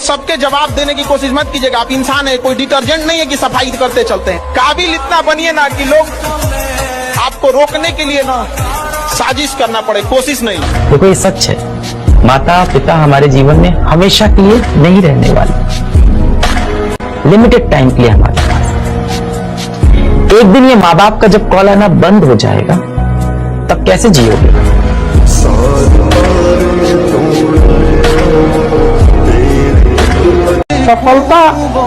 सबके जवाब देने की कोशिश मत कीजिएगा। आप इंसान है, कोई डिटर्जेंट नहीं है कि सफाई करते चलते हैं। काबिल इतना बनिए ना कि लोग आपको रोकने के लिए ना साजिश करना पड़े, कोशिश नहीं। देखो ये सच है, माता पिता हमारे जीवन में हमेशा के लिए नहीं रहने वाले, लिमिटेड टाइम के लिए हमारे पास। एक दिन ये माँ बाप का जब कॉल आना बंद हो जाएगा तब कैसे जियोगे? सफलता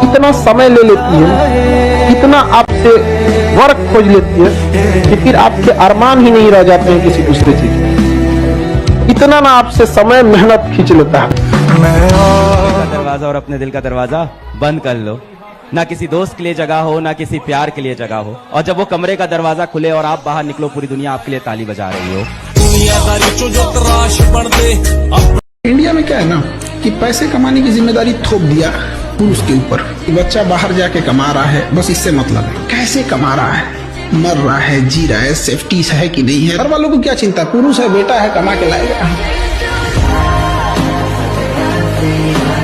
इतना समय ले लेती है, इतना आपसे वर्क खोज लेती है कि फिर आपके अरमान ही नहीं रह जाते हैं किसी दूसरे चीज। इतना ना आपसे समय मेहनत खींच लेता है। दरवाजा और अपने दिल का दरवाजा बंद कर लो। ना किसी दोस्त के लिए जगह हो, ना किसी प्यार के लिए जगह हो, और जब वो कमरे का दरवाजा खुले और आप बाहर निकलो, पूरी दुनिया आपके लिए ताली बजा रही हो। इंडिया में क्या है ना कि पैसे कमाने की जिम्मेदारी थोप दिया पुरुष के ऊपर। बच्चा बाहर जाके कमा रहा है, बस इससे मतलब है कैसे कमा रहा है, मर रहा है, जी रहा है, सेफ्टी है कि नहीं है। घर वालों को क्या चिंता, पुरुष है, बेटा है, कमा के लाएगा।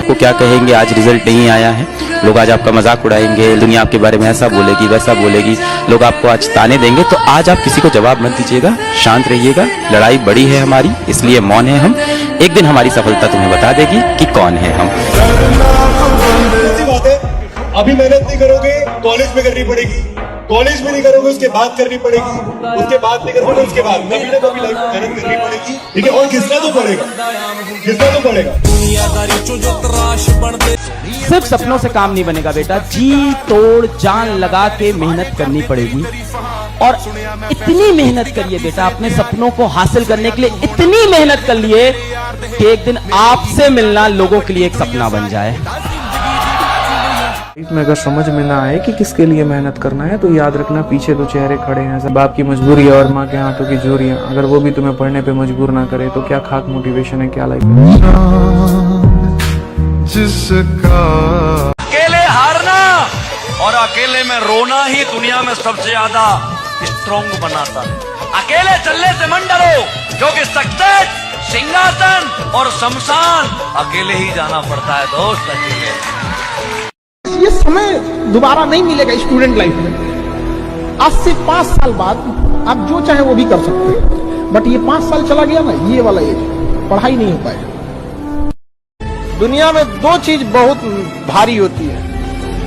को क्या कहेंगे, आज रिजल्ट नहीं आया है, लोग आज आपका मजाक उड़ाएंगे, दुनिया आपके बारे में ऐसा बोलेगी वैसा बोलेगी, लोग आपको आज ताने देंगे, तो आज आप किसी को जवाब मत दीजिएगा, शांत रहिएगा। लड़ाई बड़ी है हमारी, इसलिए मौन है हम। एक दिन हमारी सफलता तुम्हें बता देगी कि कौन है हम। बात है, अभी मेहनत नहीं करोगे कॉलेज में करनी पड़ेगी, कॉलेज में नहीं करोगे उसके बाद करनी पड़ेगी, उसके बाद नहीं करोगे उसके बाद कभी ना कभी लाइफ में मेहनत करनी पड़ेगी, ठीक है। और घिसना तो पड़ेगा, घिसना तो पड़ेगा। सिर्फ सपनों से काम नहीं बनेगा बेटा, जी तोड़ जान लगा के मेहनत करनी पड़ेगी। और इतनी मेहनत करिए बेटा, अपने सपनों को हासिल करने के लिए इतनी मेहनत कर लिए कि एक दिन आपसे मिलना लोगों के लिए एक सपना बन जाए। में अगर समझ में ना आए कि किसके लिए मेहनत करना है तो याद रखना पीछे दो चेहरे खड़े हैं। सब बाप की मजबूरी है और माँ के हाथों की जोरियां, अगर वो भी तुम्हें पढ़ने पे मजबूर ना करे तो क्या खाक मोटिवेशन है, क्या लाइफ है। अकेले हारना और अकेले में रोना ही दुनिया में सबसे ज्यादा स्ट्रॉन्ग बनाता है। अकेले चलने से मन डरो, क्योंकि सक्सेस, सिंहासन और शमशान अकेले ही जाना पड़ता है दोस्त, अकेले। ये समय दोबारा नहीं मिलेगा स्टूडेंट लाइफ में। आज से 5 साल बाद आप जो चाहे वो भी कर सकते हैं, बट ये 5 साल चला गया ना, ये वाला एज, पढ़ाई नहीं हो पाएगा। दुनिया में 2 चीज बहुत भारी होती है,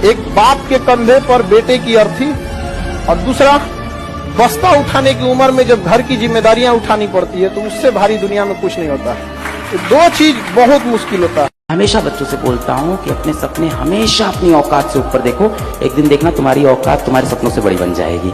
एक बाप के कंधे पर बेटे की अर्थी, और दूसरा बस्ता उठाने की उम्र में जब घर की जिम्मेदारियां उठानी पड़ती है, तो उससे भारी दुनिया में कुछ नहीं होता है। तो 2 चीज बहुत मुश्किल होता है। हमेशा बच्चों से बोलता हूँ कि अपने सपने हमेशा अपनी औकात से ऊपर देखो, एक दिन देखना तुम्हारी औकात तुम्हारे सपनों से बड़ी बन जाएगी।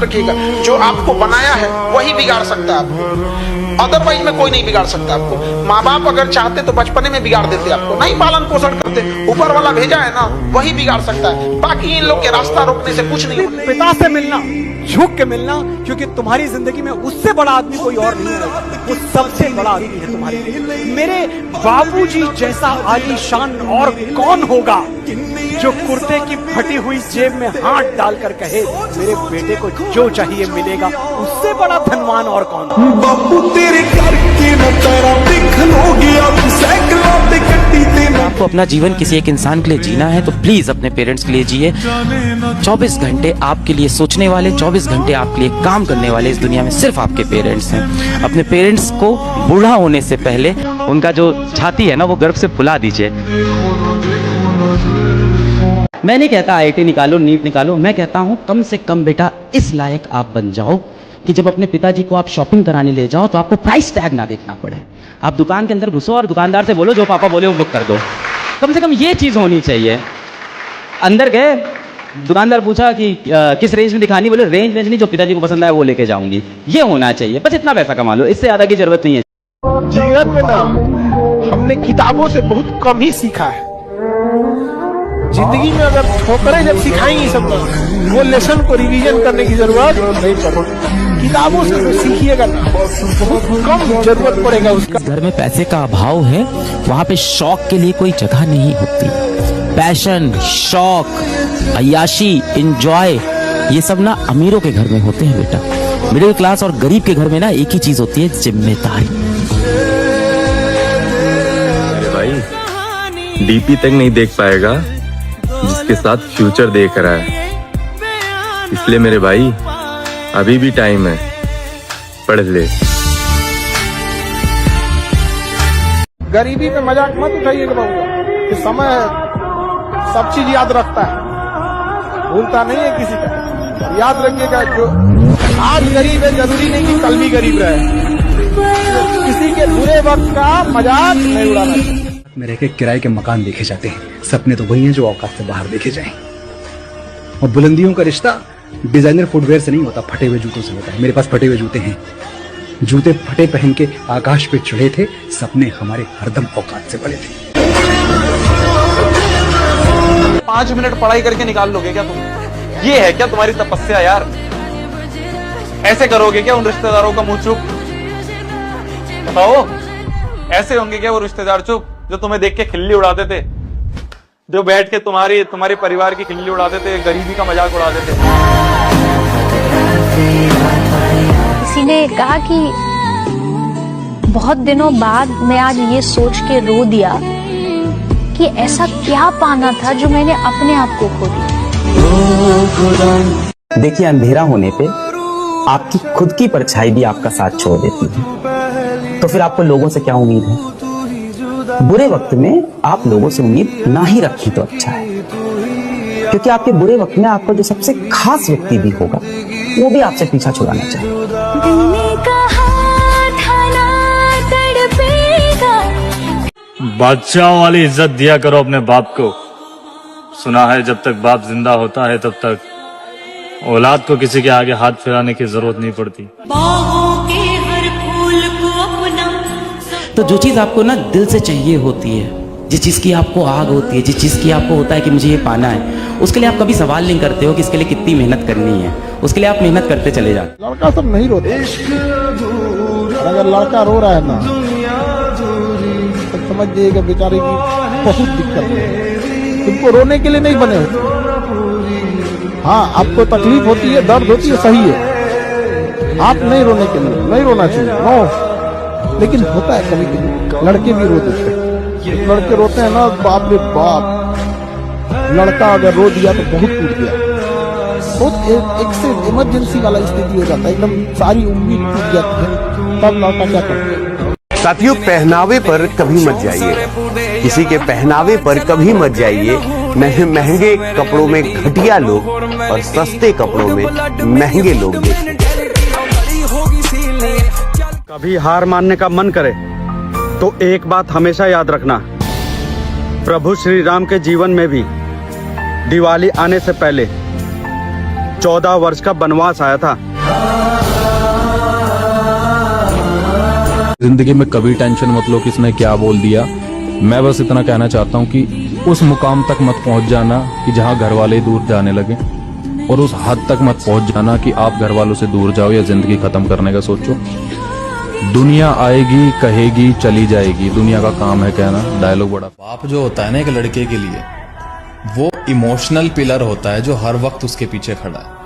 रखिएगा, जो आपको बनाया है वही बिगाड़ सकता है आपको, अदरवाइज में कोई नहीं बिगाड़ सकता आपको। माँ बाप अगर चाहते तो बचपने में बिगाड़ देते आपको, नहीं पालन पोषण करते, ऊपर वाला भेजा है ना वही बिगाड़ सकता है, बाकी इन लोग के रास्ता रोकने से कुछ नहीं। पिता से मिलना, झुक के मिलना, क्योंकि तुम्हारी जिंदगी में उससे बड़ा आदमी कोई और नहीं है, वो सबसे बड़ा आदमी है तुम्हारे लिए। मेरे बाबूजी जैसा आलीशान और कौन होगा जो कुर्ते की फटी हुई जेब में हाथ डालकर कहे मेरे बेटे को जो चाहिए मिलेगा, उससे बड़ा धनवान और कौन। बापू तेरे करके न तेरा दिख लोगे, अब साइकिलों पे कट्टी देना। आपको अपना जीवन किसी एक इंसान के लिए जीना है तो प्लीज अपने पेरेंट्स के लिए जिए। 24 घंटे आपके लिए सोचने वाले, 24 घंटे आपके लिए काम करने वाले इस दुनिया में सिर्फ आपके पेरेंट्स हैं। अपने पेरेंट्स को बूढ़ा होने से पहले उनका जो छाती है ना वो गर्व से फुला दीजिए। मैं नहीं कहता IIT निकालो, नीट निकालो, मैं कहता हूँ कम से कम बेटा इस लायक आप बन जाओ कि जब अपने पिताजी को आप शॉपिंग कराने ले जाओ तो आपको प्राइस टैग ना देखना पड़े। आप दुकान के अंदर घुसो और दुकानदार से बोलो जो पापा बोले वो बुक कर दो। कम से कम ये चीज़ होनी चाहिए। अंदर गए, दुकानदार पूछा कि किस रेंज में दिखानी, बोले रेंज नहीं, जो पिताजी को पसंद आए वो लेके जाऊंगी। ये होना चाहिए, बस इतना पैसा कमा लो, इससे ज़्यादा की जरूरत नहीं है। जीवन में ना हमने किताबों से बहुत कम ही सीखा है। जिंदगी में अगर ठोकरें जब सिखाएंगी सब, वो लेसन को रिवीजन करने की जरूरत नहीं पड़ेगी। किताबों से तो सीखिएगा ना, बहुत कम जरूरत पड़ेगा उसका। घर में पैसे का अभाव है, वहाँ पे शौक के लिए कोई जगह नहीं होती। पैशन, शौक, अय्याशी, एंजॉय, ये सब ना अमीरों के घर में होते हैं बेटा। मिडिल क्लास और गरीब के घर में ना एक ही चीज होती है, जिम्मेदारी। डीपी तक नहीं देख पाएगा जिसके साथ फ्यूचर देख रहा है। इसलिए मेरे भाई अभी भी टाइम है, पढ़ ले। गरीबी पे मजाक मत उठाइएगा बाबू, कि समय सब चीज याद रखता है, भूलता नहीं है किसी का। याद रखिएगा, जो आज गरीब है जरूरी नहीं कि कल भी गरीब रहे। किसी के बुरे वक्त का मजाक नहीं उड़ाना चाहिए। में रह के किराए के मकान देखे जाते हैं, सपने तो वही हैं जो औकात से बाहर देखे जाएं। और बुलंदियों का रिश्ता डिजाइनर फुटवेयर से नहीं होता, फटे हुए जूतों से होता है। मेरे पास फटे हुए जूते हैं, जूते फटे पहन के आकाश पे चढ़े थे, सपने हमारे हरदम औकात से बड़े थे। 5 मिनट पढ़ाई करके निकाल लोगे क्या तुम? ये है क्या तुम्हारी तपस्या यार? ऐसे करोगे क्या उन रिश्तेदारों का मुंह चुप? बताओ, ऐसे होंगे क्या वो रिश्तेदार चुप जो तुम्हें देख के खिल्ली उड़ाते थे, जो बैठ के तुम्हारे परिवार की खिल्ली उड़ाते थे, गरीबी का मजाक उड़ाते थे? किसी ने कहा कि बहुत दिनों बाद मैं आज ये सोच के रो दिया कि ऐसा क्या पाना था जो मैंने अपने आप को खो दिया। देखिए, अंधेरा होने पे आपकी खुद की परछाई भी आपका साथ छोड़ देती है, तो फिर आपको लोगों से क्या उम्मीद है? बुरे वक्त में आप लोगों से उम्मीद ना ही रखें तो अच्छा है, क्योंकि आपके बुरे वक्त में आपका जो सबसे खास व्यक्ति भी होगा वो भी आपसे पीछा छुड़ाना चाहिए। बादशाह वाली इज्जत दिया करो अपने बाप को। सुना है जब तक बाप जिंदा होता है तब तक औलाद को किसी के आगे हाथ फैलाने की जरूरत नहीं पड़ती। तो जो चीज़ आपको ना दिल से चाहिए होती है, जिस चीज़ की आपको आग होती है, जिस चीज़ की आपको होता है कि मुझे ये पाना है, उसके लिए आप कभी सवाल नहीं करते हो कि इसके लिए कितनी मेहनत करनी है। उसके लिए आप मेहनत करते चले जाते। लड़का सब नहीं रोता, अगर लड़का रो रहा है ना तो समझ जाइएगा बेचारे की बहुत दिक्कत है। तुमको रोने के लिए नहीं बने होते। हाँ, आपको तकलीफ होती है, दर्द होती है, सही है, आप नहीं रोने के लिए, नहीं रोना चाहिए, नो। लेकिन होता है कभी कभी लड़के भी रो देते हैं। लड़के रोते हैं ना, बाप रे बाप, लड़का अगर रो दिया तो बहुत टूट गया, बहुत एक से इमरजेंसी वाला स्थिति हो जाता है, एकदम सारी उम्मीद टूट जाती है, तब लड़का क्या करता है। साथियों, पहनावे पर कभी मत जाइए, किसी के पहनावे पर कभी मत जाइए। महंगे कपड़ों में घटिया लोग और सस्ते कपड़ों में महंगे लोग देखते। कभी हार मानने का मन करे तो एक बात हमेशा याद रखना, प्रभु श्री राम के जीवन में भी दिवाली आने से पहले 14 वर्ष का वनवास आया था। जिंदगी में कभी टेंशन मत लो किसने क्या बोल दिया। मैं बस इतना कहना चाहता हूँ कि उस मुकाम तक मत पहुँच जाना कि जहाँ घर वाले दूर जाने लगे, और उस हद तक मत पहुँच जाना कि आप घर वालों से दूर जाओ या जिंदगी खत्म करने का सोचो। दुनिया आएगी, कहेगी, चली जाएगी, दुनिया का काम है कहना। डायलॉग बड़ा। बाप जो होता है ना एक लड़के के लिए, वो इमोशनल पिलर होता है जो हर वक्त उसके पीछे खड़ा है।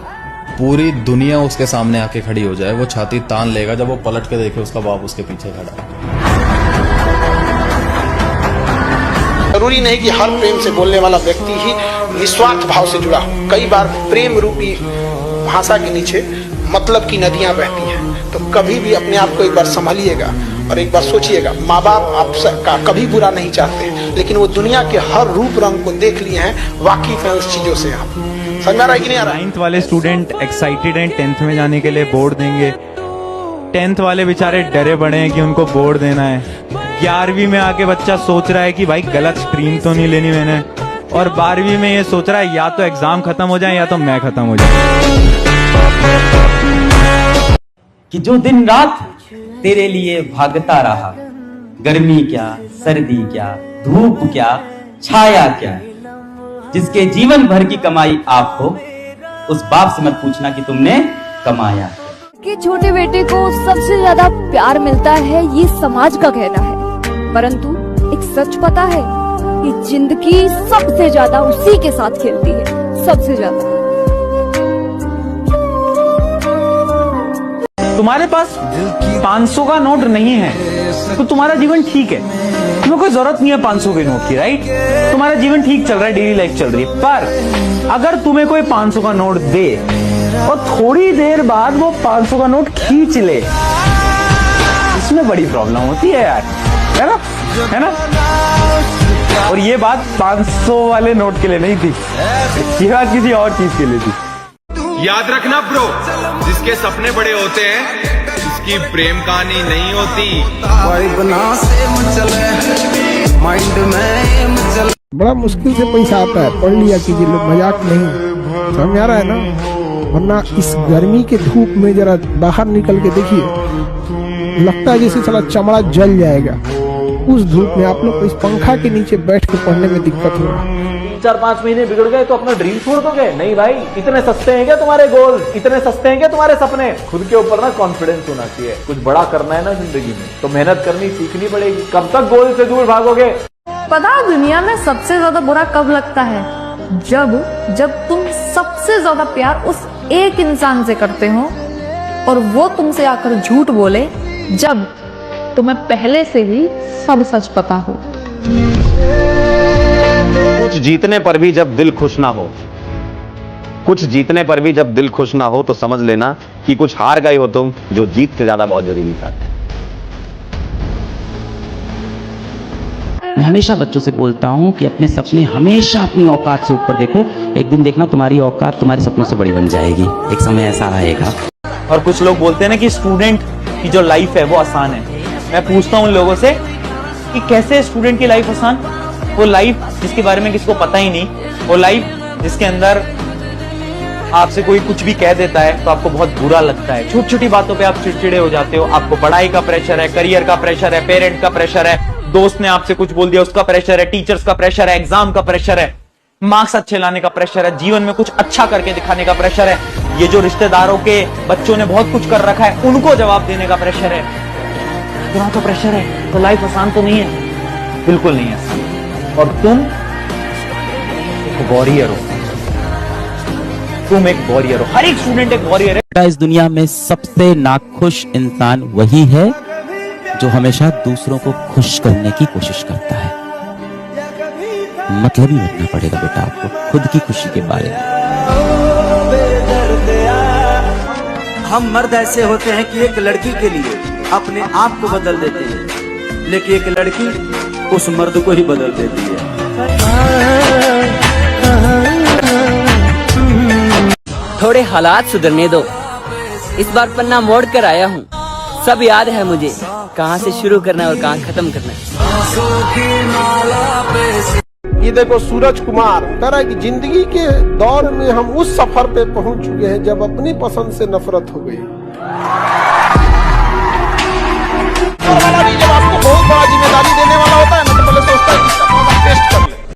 पूरी दुनिया उसके सामने आके खड़ी हो जाए, वो छाती तान लेगा जब वो पलट के देखे उसका बाप उसके पीछे खड़ा है। जरूरी नहीं कि हर प्रेम से बोलने वाला व्यक्ति ही निस्वार्थ भाव से जुड़ा हो। कई बार प्रेम रूपी भाषा के नीचे मतलब की नदियां बहती हैं। तो कभी भी अपने आप को एक बार संभालिएगा और एक बार सोचिएगा, माँ बाप आपका कभी बुरा नहीं चाहते, लेकिन वो दुनिया के हर रूप रंग को देख लिए हैं, वाकिफ हैं उस चीजों से। आप समझ आ रहा है कि नहीं आ रहा? 9th वाले स्टूडेंट एक्साइटेड हैं 10th में जाने के लिए, बोर्ड देंगे। 10th वाले बेचारे डरे पड़े हैं कि उनको बोर्ड देना है। 11वीं में आके बच्चा सोच रहा है कि भाई गलत स्ट्रीम तो नहीं लेनी मैंने, और 12वीं में ये सोच रहा है या तो एग्जाम खत्म हो जाए या तो मैं खत्म हो जाए। कि जो दिन रात तेरे लिए भागता रहा, गर्मी क्या, सर्दी क्या, धूप क्या, छाया क्या, जिसके जीवन भर की कमाई आप हो, उस बाप से मत पूछना कि तुमने कमाया। कि छोटे बेटे को सबसे ज्यादा प्यार मिलता है, ये समाज का कहना है, परंतु एक सच पता है कि जिंदगी सबसे ज्यादा उसी के साथ खेलती है, सबसे ज्यादा। तुम्हारे पास 500 का नोट नहीं है, तो तुम्हारा जीवन ठीक है, तुम्हें कोई जरूरत नहीं है 500 के नोट की, राइट? तुम्हारा जीवन ठीक चल रहा है, डेली लाइफ चल रही है। पर अगर तुम्हें कोई 500 का नोट दे और थोड़ी देर बाद वो 500 का नोट खींच ले, इसमें बड़ी प्रॉब्लम होती है यार, है ना? है ना? और ये बात 500 वाले नोट के लिए नहीं थी, ये बात किसी और चीज के लिए थी। याद रखना ब्रो, जिसके सपने बड़े होते हैं उसकी प्रेम कहानी नहीं होती। बड़ा मुश्किल से पैसा आता है, पढ़ लिया कीजिए लोग, मजाक नहीं, समझ आ रहा है ना? वरना इस गर्मी के धूप में जरा बाहर निकल के देखिए, लगता है जैसे साला चमड़ा जल जाएगा। उस धूप में आप लोग को इस पंखा के नीचे बैठ के पढ़ने में दिक्कत हो रहा है। 4-5 महीने बिगड़ गए तो अपना ड्रीम छोड़ दोगे? नहीं भाई, इतने सस्ते हैं क्या तुम्हारे गोल, इतने सस्ते हैं क्या तुम्हारे सपने? खुद के ऊपर ना कॉन्फिडेंस होना चाहिए। कुछ बड़ा करना है ना जिंदगी में तो मेहनत करनी सीखनी पड़ेगी। कब तक गोल से दूर भागोगे? पता है दुनिया में सबसे ज्यादा बुरा कब लगता है? जब तुम सबसे ज्यादा प्यार उस एक इंसान से करते हो और वो तुमसे आकर झूठ बोले, जब तुम्हें पहले से ही सब सच पता हो। कुछ जीतने पर भी जब दिल खुश ना हो, कुछ जीतने पर भी जब दिल खुश ना हो तो समझ लेना कि कुछ हार गए हो तुम, जो जीत से ज्यादा बहुत जरूरी था। मैं हमेशा बच्चों से बोलता हूँ कि अपने सपने हमेशा अपनी औकात से ऊपर देखो, एक दिन देखना तुम्हारी औकात तुम्हारे सपनों से बड़ी बन जाएगी, एक समय ऐसा आएगा। और कुछ लोग बोलते हैं ना कि स्टूडेंट की जो लाइफ है वो आसान है। मैं पूछता हूँ उन लोगों से कि कैसे स्टूडेंट की लाइफ आसान? वो लाइफ जिसके बारे में किसी को पता ही नहीं, वो लाइफ जिसके अंदर आपसे कोई कुछ भी कह देता है तो आपको बहुत बुरा लगता है, छोटी छोटी बातों पे आप चिड़चिड़े हो जाते हो, आपको पढ़ाई का प्रेशर है, करियर का प्रेशर है, पेरेंट का प्रेशर है, दोस्त ने आपसे कुछ बोल दिया उसका प्रेशर है, टीचर्स का प्रेशर है, एग्जाम का प्रेशर है, मार्क्स अच्छे लाने का प्रेशर है, जीवन में कुछ अच्छा करके दिखाने का प्रेशर है, ये जो रिश्तेदारों के बच्चों ने बहुत कुछ कर रखा है उनको जवाब देने का प्रेशर है, इतना तो प्रेशर है। तो लाइफ आसान तो नहीं है, बिल्कुल नहीं है। और तुम एक वॉरियर हो, तुम एक वॉरियर हो, हर एक स्टूडेंट एक वॉरियर है। इस दुनिया में सबसे नाखुश इंसान वही है जो हमेशा दूसरों को खुश करने की कोशिश करता है। मतलब ही रखना पड़ेगा बेटा आपको खुद की खुशी के बारे में। हम मर्द ऐसे होते हैं कि एक लड़की के लिए अपने आप को बदल देते हैं, लेकिन एक लड़की उस मर्द को ही बदल देती है। थोड़े हालात सुधरने दो, इस बार पन्ना मोड़ कर आया हूँ, सब याद है मुझे कहाँ से शुरू करना है और कहाँ खत्म करना है। ये देखो सूरज कुमार कह रहा है कि जिंदगी के दौर में हम उस सफर पे पहुंच चुके हैं जब अपनी पसंद से नफरत हो गई।